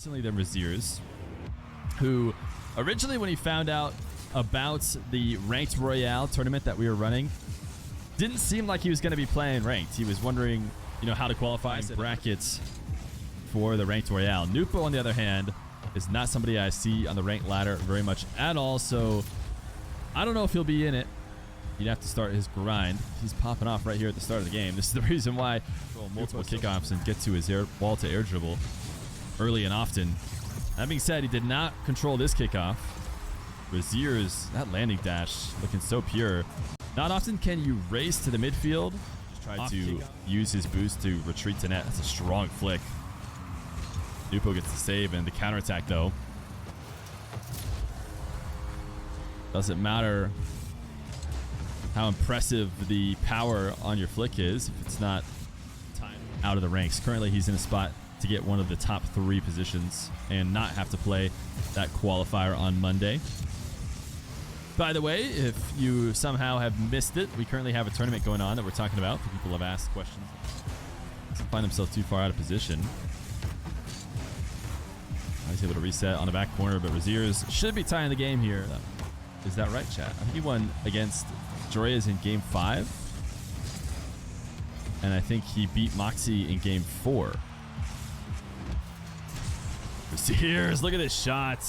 recently than Rezears, who originally, when he found out about the Ranked Royale tournament that we were running, didn't seem like he was going to be playing Ranked. He was wondering, how to qualify in brackets for the Ranked Royale. Nwpo, on the other hand, is not somebody I see on the ranked ladder very much at all, so I don't know if he'll be in it. He'd have to start his grind. He's popping off right here at the start of the game. This is the reason why multiple kickoffs and get to his wall to air dribble early and often. That being said, he did not control this kickoff. Rezears, that landing dash looking so pure. Not often can you race to the midfield. Just try to use his boost to retreat to net. That's a strong flick. Nwpo gets the save and the counterattack though. Doesn't matter how impressive the power on your flick is if it's not time out of the ranks. Currently, he's in a spot to get one of the top 3 positions and not have to play that qualifier on Monday. By the way, if you somehow have missed it, we currently have a tournament going on that we're talking about. People have asked questions. Doesn't find himself too far out of position. He's able to reset on the back corner, but Rezears should be tying the game here. Is that right, chat? I think he won against Joyas in game 5. And I think he beat Moxie in game 4. Rezears, look at this shot.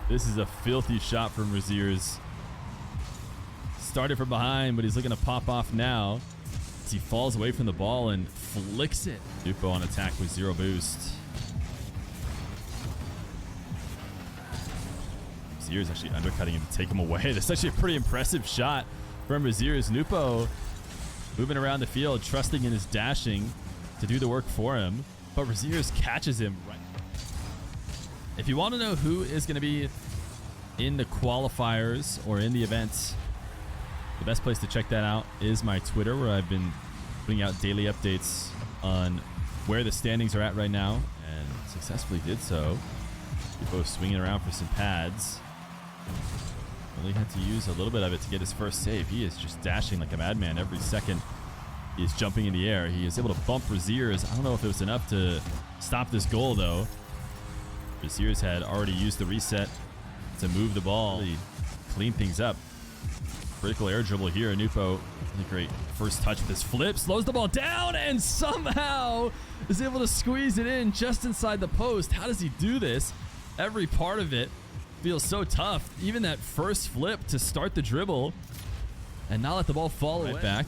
This is a filthy shot from Rezears. Started from behind, but he's looking to pop off now as he falls away from the ball and flicks it. Nwpo on attack with 0 boost. Rezears actually undercutting him to take him away. That's actually a pretty impressive shot from Rezears. Nwpo moving around the field, trusting in his dashing to do the work for him. But Rezears catches him right. If you want to know who is going to be in the qualifiers or in the events, the best place to check that out is my Twitter, where I've been putting out daily updates on where the standings are at right now, and successfully did so. We're both swinging around for some pads. Only had to use a little bit of it to get his first save. He is just dashing like a madman every second. He is jumping in the air. He is able to bump Rezears. I don't know if it was enough to stop this goal, though. Rezears had already used the reset to move the ball, really clean things up. Critical air dribble here. Nwpo, really great first touch with his flip. Slows the ball down and somehow is able to squeeze it in just inside the post. How does he do this? Every part of it feels so tough. Even that first flip to start the dribble and not let the ball fall away. Back.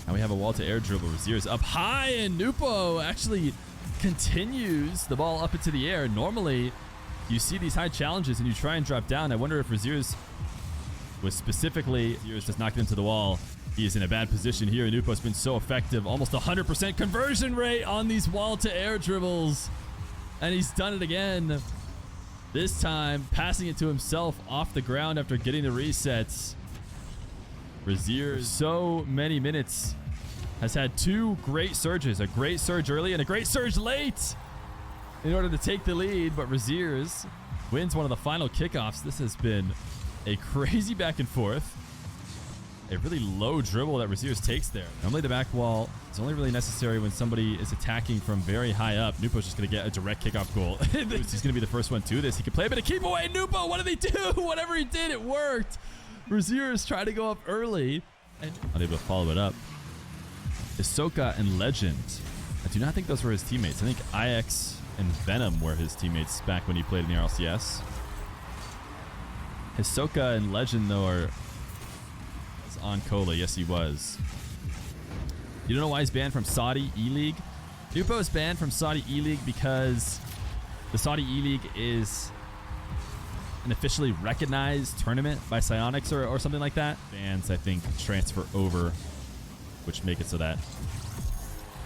Now we have a wall to air dribble. Rezears up high, and Nwpo actually continues the ball up into the air. Normally, you see these high challenges and you try and drop down. I wonder if Rezears was specifically, Rezears just knocked into the wall. He is in a bad position here. Nwpo's been so effective. Almost 100% conversion rate on these wall to air dribbles. And he's done it again. This time, passing it to himself off the ground after getting the resets. Rezears, so many minutes, has had 2 great surges. A great surge early and a great surge late in order to take the lead. But Rezears wins one of the final kickoffs. This has been a crazy back and forth. A really low dribble that Rezears takes there. Normally the back wall is only really necessary when somebody is attacking from very high up. Nwpo's just going to get a direct kickoff goal. He's going to be the first one to this. He can play a bit of keep away. Nwpo, what did he do? Whatever he did, it worked. Rezears tried to go up early and unable to follow it up. Hisoka and Legend. I do not think those were his teammates. I think IX and Venom were his teammates back when he played in the RLCS. Hisoka and Legend, though, are on Cola. Yes, he was. You don't know why he's banned from Saudi E-League? Nwpo is banned from Saudi E-League because the Saudi E-League is an officially recognized tournament by Psyonix or something like that. Fans, I think, transfer over, which make it so that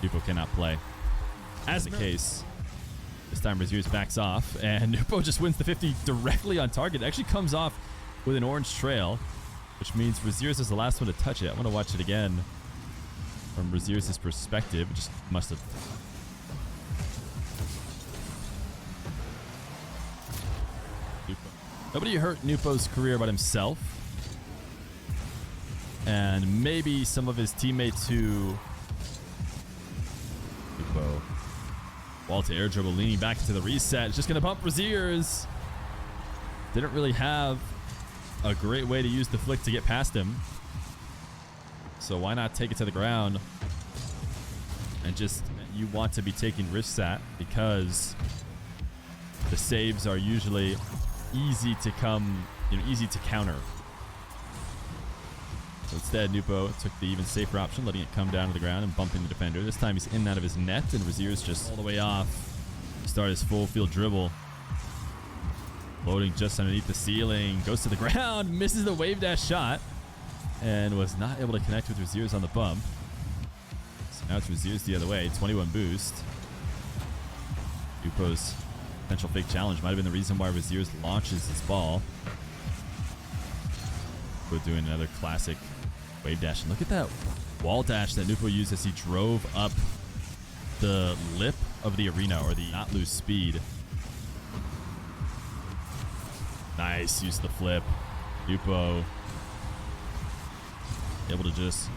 Nwpo cannot play. As the case, this time Rezears backs off, and Nwpo just wins the 50 directly on target. It actually comes off with an orange trail, which means Rezears is the last one to touch it. I want to watch it again from Rezears' perspective. It just must have... Nobody hurt Nwpo's career but himself. And maybe some of his teammates who... Nwpo Wall to air dribble, leaning back into the reset. It's just going to bump Rezears. Didn't really have a great way to use the flick to get past him. So why not take it to the ground? And just, you want to be taking risks at, because the saves are usually easy to come, easy to counter. So instead, Nwpo took the even safer option, letting it come down to the ground and bumping the defender. This time he's in and out of his net, and Rezears just all the way off. Start his full field dribble. Floating just underneath the ceiling. Goes to the ground, misses the wave dash shot, and was not able to connect with Rezears on the bump. So now it's Rezears the other way. 21 boost. Nwpo's potential fake challenge might have been the reason why Rezears launches his ball. We're doing another classic wave dash. And look at that wall dash that Nwpo used as he drove up the lip of the arena, or the not lose speed. Nice use of the flip. Nwpo able to just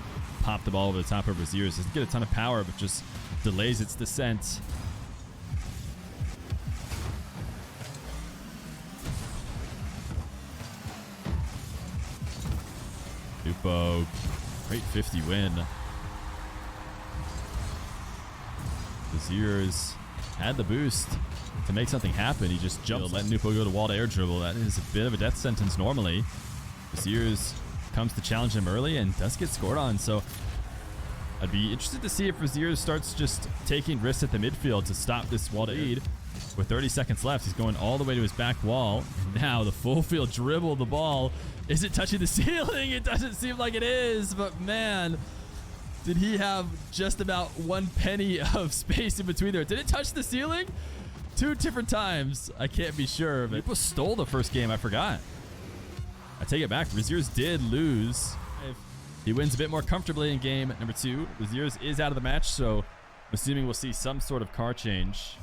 pop the ball over the top of Rezears. Doesn't get a ton of power, but just delays its descent. Nwpo, great 50 win. Rezears had the boost to make something happen. He just jumped, let Nwpo go to wall to air dribble. That is a bit of a death sentence normally. Rezears comes to challenge him early and does get scored on. So I'd be interested to see if Rezears starts just taking risks at the midfield to stop this wall to lead. With 30 seconds left, he's going all the way to his back wall. And now the full field dribble, the ball. Is it touching the ceiling? It doesn't seem like it is, but man, did he have just about 1 penny of space in between there. Did it touch the ceiling? 2 different times. I can't be sure, but Nwpo stole the first game. I forgot. I take it back. Rezears did lose. He wins a bit more comfortably in game number 2. Rezears is out of the match, so I'm assuming we'll see some sort of car change.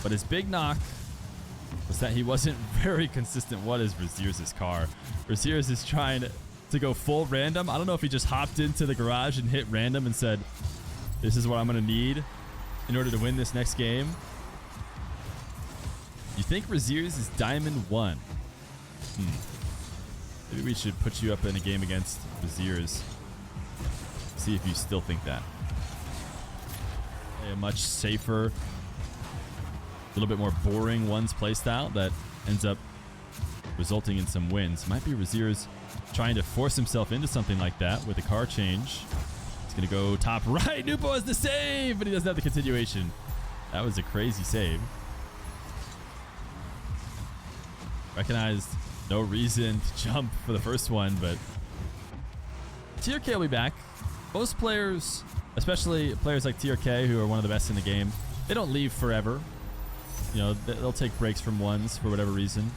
But his big knock was that he wasn't very consistent. What is Rezears' car? Rezears is trying to go full random. I don't know if he just hopped into the garage and hit random and said, this is what I'm going to need in order to win this next game. You think Rezears is Diamond 1? Maybe we should put you up in a game against Rezears. See if you still think that. A much safer, a little bit more boring ones playstyle that ends up resulting in some wins. Might be Rezears trying to force himself into something like that with a car change. It's going to go top right. Nwpo has the save, but he doesn't have the continuation. That was a crazy save. Recognized no reason to jump for the first one, but TRK will be back. Most players, especially players like TRK, who are one of the best in the game, they don't leave forever. They'll take breaks from ones for whatever reason.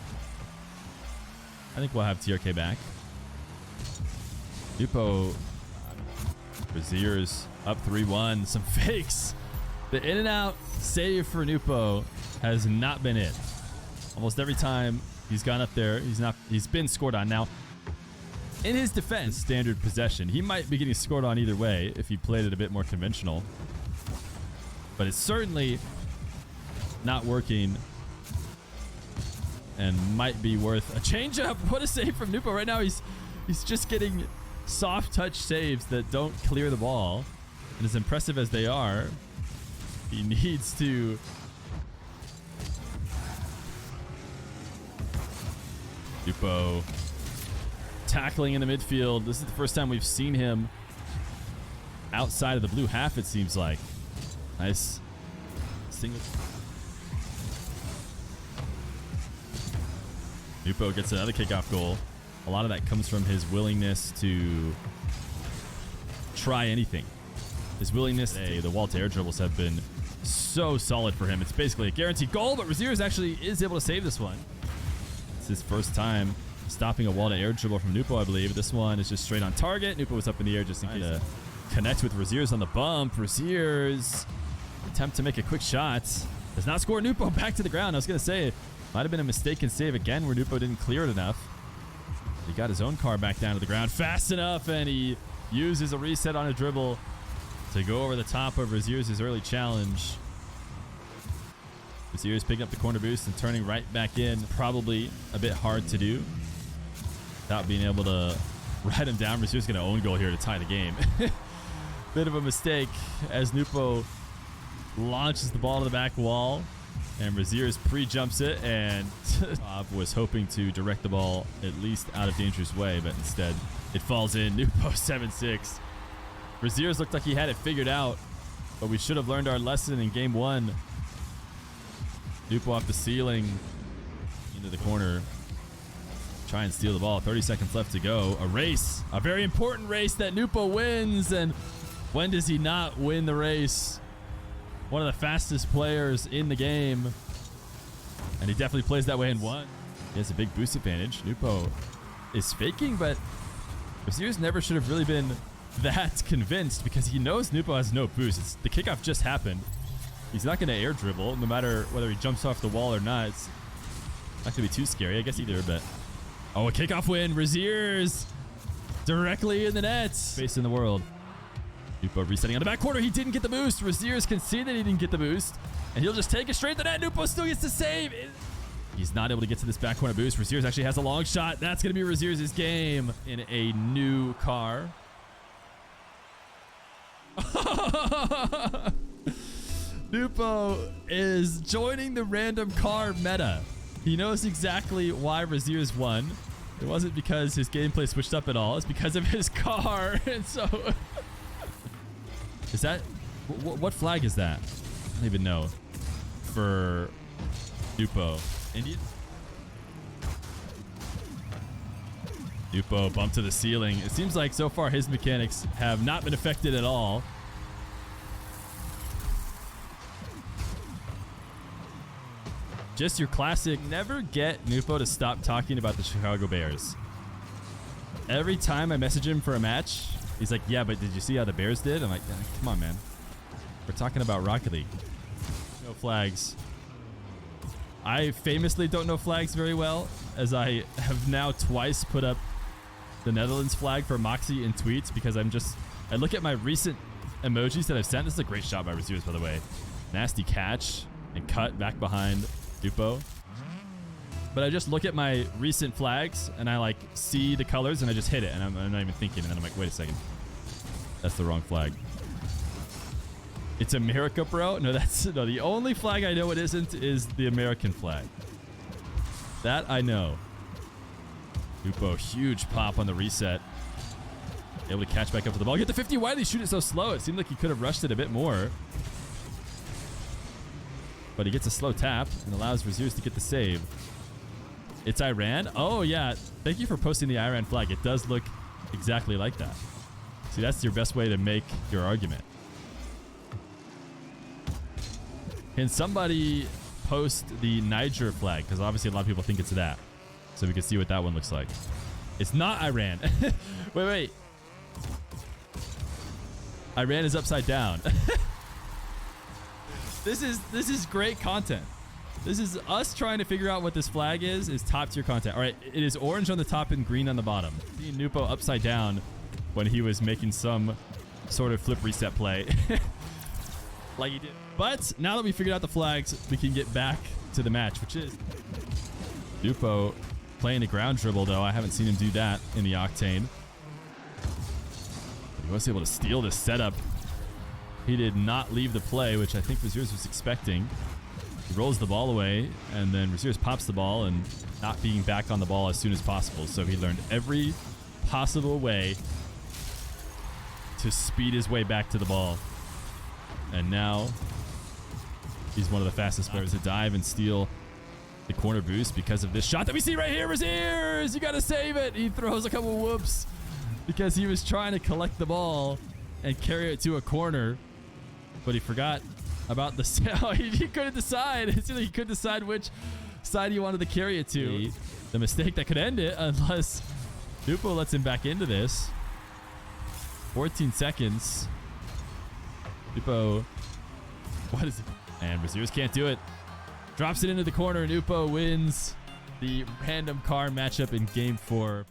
I think we'll have TRK back. Nwpo, Rezears up 3-1. Some fakes. The in and out save for Nwpo has not been it. Almost every time he's gone up there, he's been scored on. Now, in his defense, standard possession, he might be getting scored on either way if he played it a bit more conventional. But it's certainly not working and might be worth a change-up. What a save from Nwpo. Right now, he's just getting soft touch saves that don't clear the ball. And as impressive as they are, he needs to Nwpo tackling in the midfield. This is the first time we've seen him outside of the blue half, it seems like. Nice single. Nwpo gets another kickoff goal. A lot of that comes from his willingness to try anything. His willingness to the wall to air dribbles have been so solid for him. It's basically a guaranteed goal, but Rezears actually is able to save this one. It's his first time stopping a wall to air dribble from Nwpo, I believe. This one is just straight on target. Nwpo was up in the air just in case to connect with Rezears on the bump. Rezears attempt to make a quick shot. Does not score. Nwpo back to the ground. I was going to say, it might have been a mistaken save again where Nwpo didn't clear it enough. He got his own car back down to the ground fast enough, and he uses a reset on a dribble to go over the top of Rezears' early challenge. Rezears picking up the corner boost and turning right back in. Probably a bit hard to do without being able to ride him down. Rezears going to own goal here to tie the game. Bit of a mistake as Nwpo launches the ball to the back wall. And Rezears pre-jumps it, and Bob was hoping to direct the ball at least out of dangerous way, but instead it falls in. Nwpo 7-6. Rezears looked like he had it figured out, but we should have learned our lesson in game one. Nwpo off the ceiling into the corner. Try and steal the ball. 30 seconds left to go. A race. A very important race that Nwpo wins, and when does he not win the race? One of the fastest players in the game. And he definitely plays that way in one. He has a big boost advantage. Nwpo is faking, but Rezears never should have really been that convinced because he knows Nwpo has no boost. The kickoff just happened. He's not going to air dribble, no matter whether he jumps off the wall or not. It's not going to be too scary, I guess, either, but... Oh, a kickoff win. Rezears directly in the net. Base in the world. Nwpo resetting on the back corner. He didn't get the boost. Rezears can see that he didn't get the boost, and he'll just take it straight to the net. Nwpo still gets the save. He's not able to get to this back corner boost. Rezears actually has a long shot. That's going to be Rezears' game in a new car. Nwpo is joining the random car meta. He knows exactly why Rezears won. It wasn't because his gameplay switched up at all. It's because of his car. And so... Is that... What flag is that? I don't even know. For Nwpo. Indian? Nwpo bumped to the ceiling. It seems like so far his mechanics have not been affected at all. Just your classic, never get Nwpo to stop talking about the Chicago Bears. Every time I message him for a match, he's like, yeah, but did you see how the Bears did? I'm like, yeah, come on, man. We're talking about Rocket League. No flags. I famously don't know flags very well, as I have now twice put up the Netherlands flag for Moxie in tweets because I look at my recent emojis that I've sent. This is a great shot by Rezears, by the way. Nasty catch and cut back behind Nwpo. But I just look at my recent flags and I like see the colors and I just hit it and I'm not even thinking, and then I'm like, wait a second, that's the wrong flag. It's America, bro. No, the only flag I know it isn't is the American flag. That I know. Nwpo, huge pop on the reset. Able to catch back up to the ball. Get the 50. Why did he shoot it so slow? It seemed like he could have rushed it a bit more. But he gets a slow tap and allows Rezears to get the save. It's Iran. Oh, yeah. Thank you for posting the Iran flag. It does look exactly like that. See, that's your best way to make your argument. Can somebody post the Niger flag? Because obviously a lot of people think it's that. So we can see what that one looks like. It's not Iran. Wait. Iran is upside down. This is great content. This is us trying to figure out what this flag is top tier content. All right, it is orange on the top and green on the bottom. Seeing Nwpo upside down when he was making some sort of flip reset play. Like he did. But now that we figured out the flags, we can get back to the match, which is Nwpo playing a ground dribble, though. I haven't seen him do that in the Octane. He was able to steal this setup. He did not leave the play, which I think Rezears was expecting. He rolls the ball away, and then Rezears pops the ball and not being back on the ball as soon as possible. So he learned every possible way to speed his way back to the ball. And now he's one of the fastest players to dive and steal the corner boost because of this shot that we see right here. Rezears, you got to save it. He throws a couple whoops because he was trying to collect the ball and carry it to a corner, but he forgot about the... he couldn't decide. It seemed like he couldn't decide which side he wanted to carry it to. The mistake that could end it, unless Nwpo lets him back into this. 14 seconds. Nwpo, what is it? And Rezears can't do it. Drops it into the corner. Nwpo wins the random car matchup in game 4.